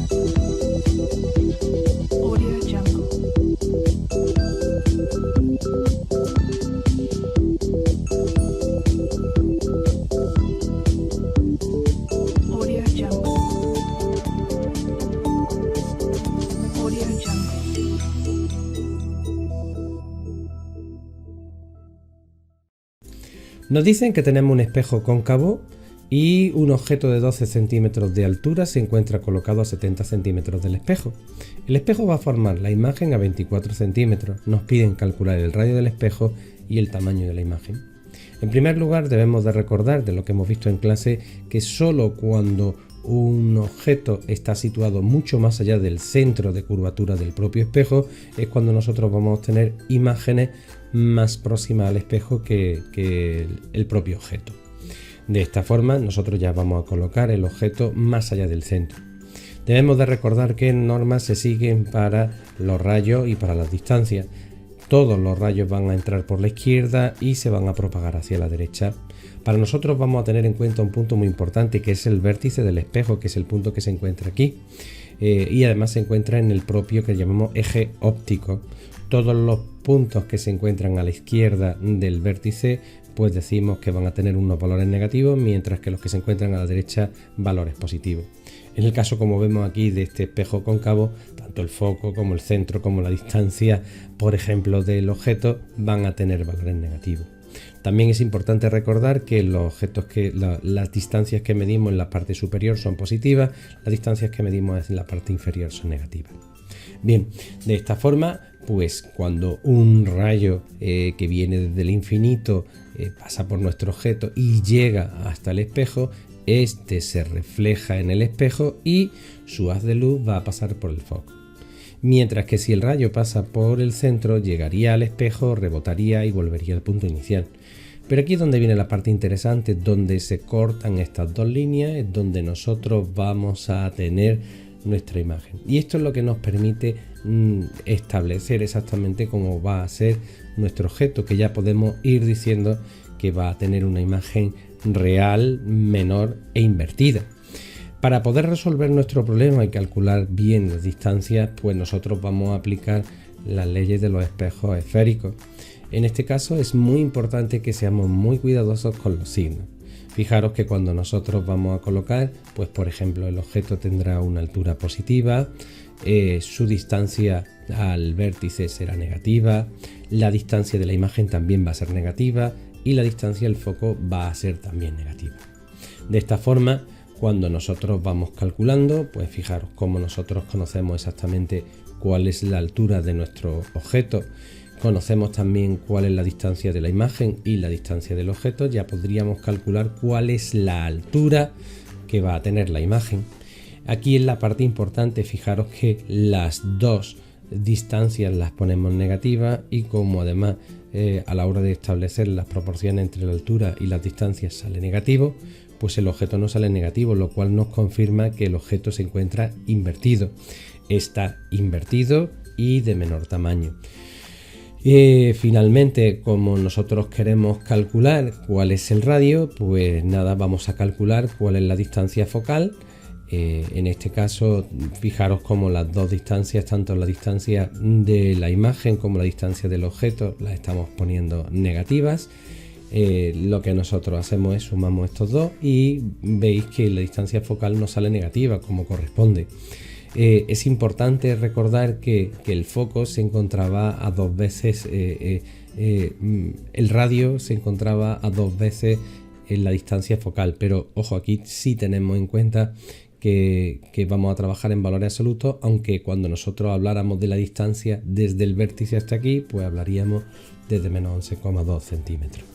Audio Jungle. Audio Jungle. Audio Jungle. Nos dicen que tenemos un espejo cóncavo y un objeto de 12 centímetros de altura se encuentra colocado a 70 centímetros del espejo. El espejo va a formar la imagen a 24 centímetros. Nos piden calcular el radio del espejo y el tamaño de la imagen. En primer lugar, debemos de recordar de lo que hemos visto en clase que solo cuando un objeto está situado mucho más allá del centro de curvatura del propio espejo es cuando nosotros vamos a obtener imágenes más próximas al espejo que el propio objeto. De esta forma nosotros ya vamos a colocar el objeto más allá del centro. Debemos de recordar qué normas se siguen para los rayos y para las distancias. Todos los rayos van a entrar por la izquierda y se van a propagar hacia la derecha. Para nosotros vamos a tener en cuenta un punto muy importante que es el vértice del espejo, que es el punto que se encuentra aquí. Y además se encuentra en el propio que llamamos eje óptico. Todos los puntos que se encuentran a la izquierda del vértice pues decimos que van a tener unos valores negativos, mientras que los que se encuentran a la derecha valores positivos. En el caso, como vemos aquí, de este espejo cóncavo, tanto el foco como el centro como la distancia, por ejemplo, del objeto van a tener valores negativos. También es importante recordar que los objetos las distancias que medimos en la parte superior son positivas, las distancias que medimos en la parte inferior son negativas. Bien, de esta forma, pues cuando un rayo que viene desde el infinito pasa por nuestro objeto y llega hasta el espejo, este se refleja en el espejo y su haz de luz va a pasar por el foco. Mientras que si el rayo pasa por el centro, llegaría al espejo, rebotaría y volvería al punto inicial. Pero aquí es donde viene la parte interesante, donde se cortan estas dos líneas, es donde nosotros vamos a tener nuestra imagen. Y esto es lo que nos permite establecer exactamente cómo va a ser nuestro objeto, que ya podemos ir diciendo que va a tener una imagen real, menor e invertida. Para poder resolver nuestro problema y calcular bien las distancias, pues nosotros vamos a aplicar las leyes de los espejos esféricos. En este caso es muy importante que seamos muy cuidadosos con los signos. Fijaros que cuando nosotros vamos a colocar, pues por ejemplo el objeto tendrá una altura positiva, su distancia al vértice será negativa, la distancia de la imagen también va a ser negativa y la distancia del foco va a ser también negativa. De esta forma, cuando nosotros vamos calculando, pues fijaros cómo nosotros conocemos exactamente cuál es la altura de nuestro objeto. Conocemos también cuál es la distancia de la imagen y la distancia del objeto, ya podríamos calcular cuál es la altura que va a tener la imagen. Aquí en la parte importante, fijaros que las dos distancias las ponemos negativas y como además a la hora de establecer las proporciones entre la altura y las distancias sale negativo, pues el objeto no sale negativo, lo cual nos confirma que el objeto se encuentra invertido. Está invertido y de menor tamaño. Finalmente, como nosotros queremos calcular cuál es el radio, pues nada, vamos a calcular cuál es la distancia focal. En este caso, fijaros como las dos distancias, tanto la distancia de la imagen como la distancia del objeto, las estamos poniendo negativas. Lo que nosotros hacemos es sumamos estos dos y veis que la distancia focal nos sale negativa como corresponde. Es importante recordar que el foco se encontraba a dos veces, el radio se encontraba a dos veces en la distancia focal, pero ojo, aquí sí tenemos en cuenta que vamos a trabajar en valores absolutos, aunque cuando nosotros habláramos de la distancia desde el vértice hasta aquí, pues hablaríamos desde menos 11,2 centímetros.